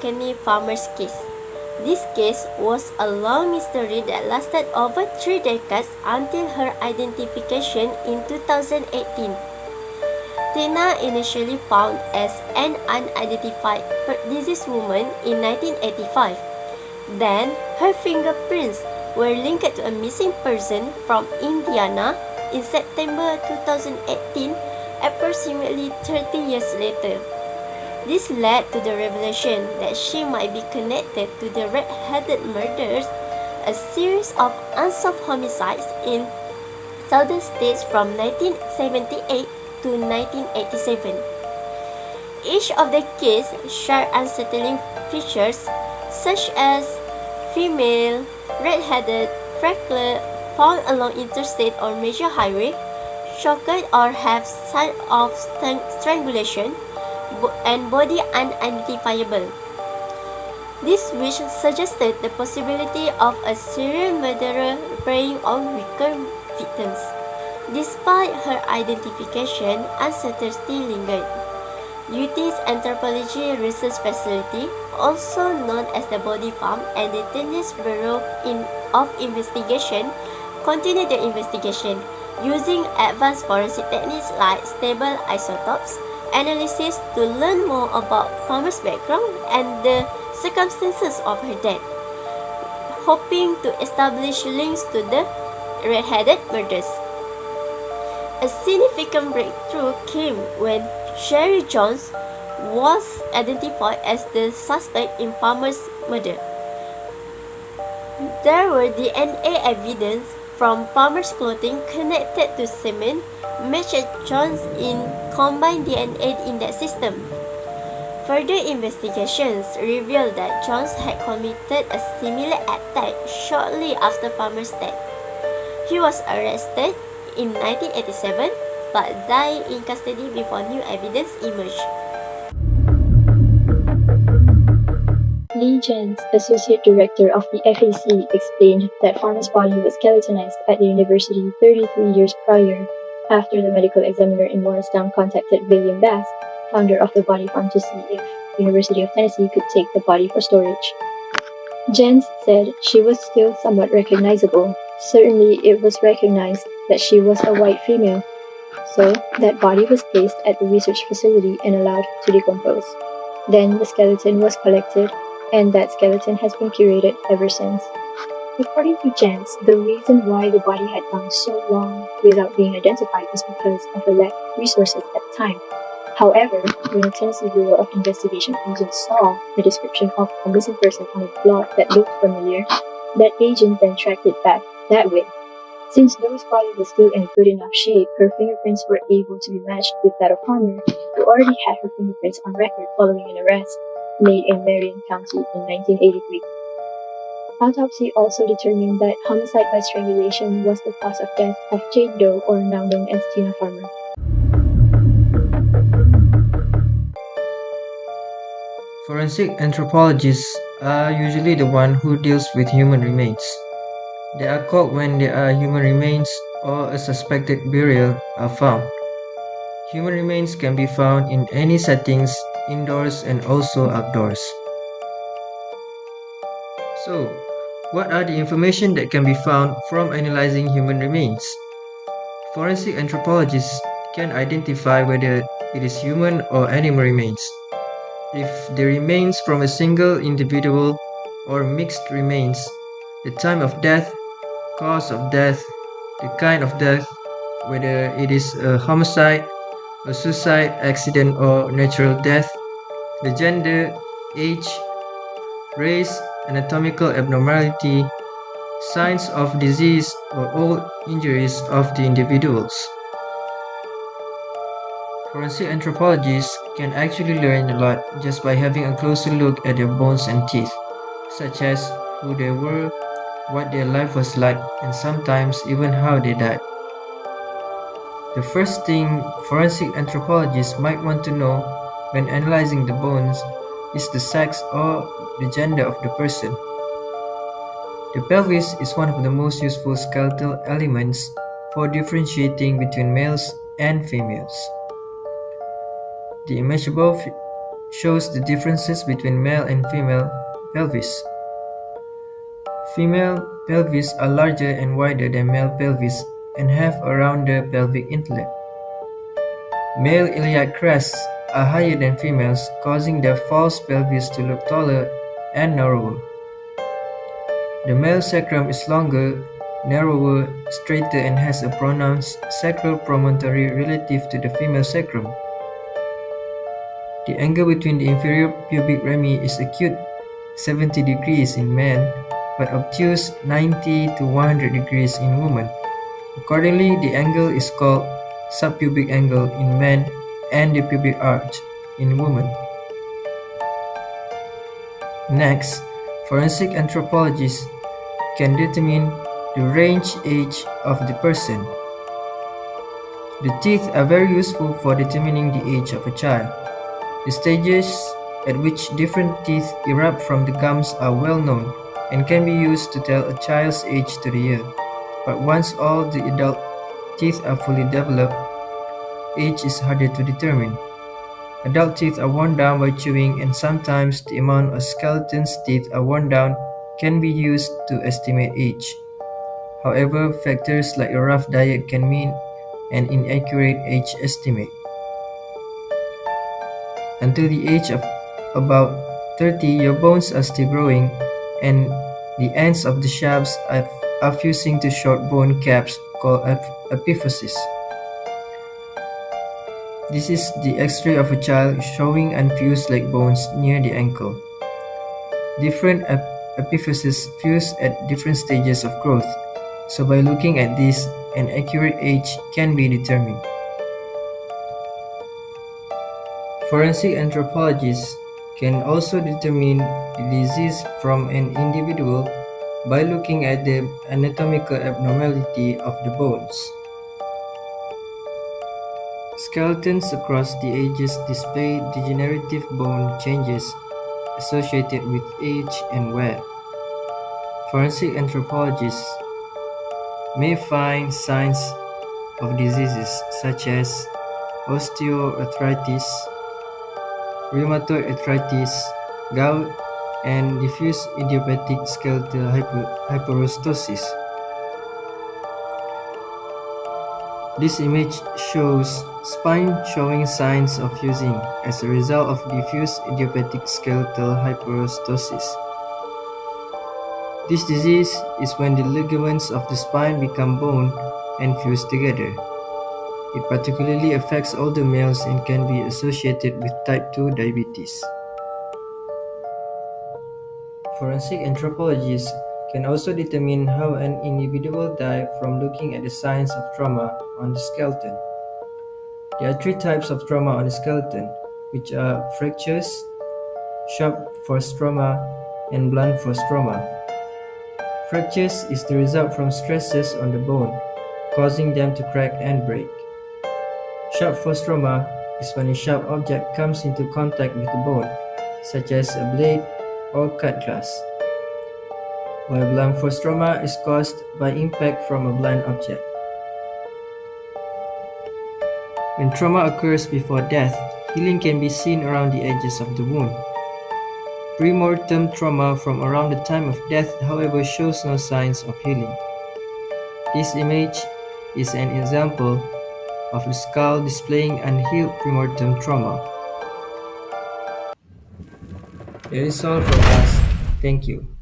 McKinney farmer's case. This case was a long mystery that lasted over 3 decades until her identification in 2018. Tina, initially found as an unidentified deceased woman in 1985. Then, her fingerprints were linked to a missing person from Indiana in September 2018, approximately 30 years later. This led to the revelation that she might be connected to the red-headed murders, a series of unsolved homicides in southern states from 1978 to 1987. Each of the cases shared unsettling features such as female, red-headed, freckled, found along interstate or major highway, shocked or have signs of strangulation, and body unidentifiable. This which suggested the possibility of a serial murderer preying on weaker victims. Despite her identification, uncertainty lingered. UT's Anthropology Research Facility, also known as the Body Farm, and the Tennessee Bureau of Investigation continued the investigation using advanced forensic techniques like stable isotopes analysis to learn more about Farmer's background and the circumstances of her death, hoping to establish links to the red-headed murders. A significant breakthrough came when Sherry Jones was identified as the suspect in Farmer's murder. There were DNA evidence from Farmer's clothing connected to semen matched Jones in combined DNA index system. Further investigations revealed that Jones had committed a similar attack shortly after Farmer's death. He was arrested in 1987 but died in custody before new evidence emerged. Lee Jens, Associate Director of the FAC, explained that Farmer's body was skeletonized at the university 33 years prior, after the medical examiner in Morristown contacted William Bass, founder of the Body Farm, to see if the University of Tennessee could take the body for storage. Jens said she was still somewhat recognizable. Certainly it was recognized that she was a white female. So that body was placed at the research facility and allowed to decompose. Then the skeleton was collected, and that skeleton has been curated ever since. According to Jens, the reason why the body had gone so long without being identified was because of a lack of resources at the time. However, when the Tennessee Bureau of Investigation agent saw the description of a missing person on a blog that looked familiar, that agent then tracked it back that way. Since Doe's body was still in a good enough shape, her fingerprints were able to be matched with that of Farmer, who already had her fingerprints on record following an arrest made in Marion County in 1983. Autopsy also determined that homicide by strangulation was the cause of death of Jane Doe, or now known as Tina Farmer. Forensic anthropologists are usually the one who deals with human remains. They are called when there are human remains or a suspected burial are found. Human remains can be found in any settings, indoors and also outdoors. So, what are the information that can be found from analyzing human remains? Forensic anthropologists can identify whether it is human or animal remains. If the remains from a single individual or mixed remains, the time of death, cause of death, the kind of death, whether it is a homicide, a suicide, accident or natural death, the gender, age, race, anatomical abnormality, signs of disease or all injuries of the individuals. Forensic anthropologists can actually learn a lot just by having a closer look at their bones and teeth, such as who they were, what their life was like, and sometimes even how they died. The first thing forensic anthropologists might want to know when analyzing the bones is the sex or the gender of the person. The pelvis is one of the most useful skeletal elements for differentiating between males and females. The image above shows the differences between male and female pelvis. Female pelvis are larger and wider than male pelvis and have a rounder pelvic inlet. Male iliac crests are higher than females, causing their false pelvis to look taller and narrower. The male sacrum is longer, narrower, straighter, and has a pronounced sacral promontory relative to the female sacrum. The angle between the inferior pubic rami is acute 70 degrees in men, but obtuse 90 to 100 degrees in women. Accordingly, the angle is called subpubic angle in men and the pubic arch in women. Next, forensic anthropologists can determine the range age of the person. The teeth are very useful for determining the age of a child. The stages at which different teeth erupt from the gums are well known and can be used to tell a child's age to the year. But once all the adult teeth are fully developed, age is harder to determine. Adult teeth are worn down by chewing, and sometimes the amount a skeleton's teeth are worn down can be used to estimate age. However, factors like a rough diet can mean an inaccurate age estimate. Until the age of about 30, your bones are still growing, and the ends of the shafts are fusing to short bone caps called epiphysis. This is the X-ray of a child showing unfused leg bones near the ankle. Different epiphyses fuse at different stages of growth, so by looking at this, an accurate age can be determined. Forensic anthropologists can also determine the disease from an individual by looking at the anatomical abnormality of the bones. Skeletons across the ages display degenerative bone changes associated with age and wear. Forensic anthropologists may find signs of diseases such as osteoarthritis, rheumatoid arthritis, gout, and diffuse idiopathic skeletal hyperostosis. This image shows spine showing signs of fusing as a result of diffuse idiopathic skeletal hyperostosis. This disease is when the ligaments of the spine become bone and fuse together. It particularly affects older males and can be associated with type 2 diabetes. Forensic anthropologists can also determine how an individual died from looking at the signs of trauma on the skeleton. There are three types of trauma on the skeleton, which are fractures, sharp force trauma, and blunt force trauma. Fractures is the result from stresses on the bone, causing them to crack and break. Sharp force trauma is when a sharp object comes into contact with the bone, such as a blade or cut glass. While blunt force trauma is caused by impact from a blunt object. When trauma occurs before death, healing can be seen around the edges of the wound. Pre-mortem trauma from around the time of death, however, shows no signs of healing. This image is an example of the skull displaying unhealed pre-mortem trauma. That is all from us. Thank you.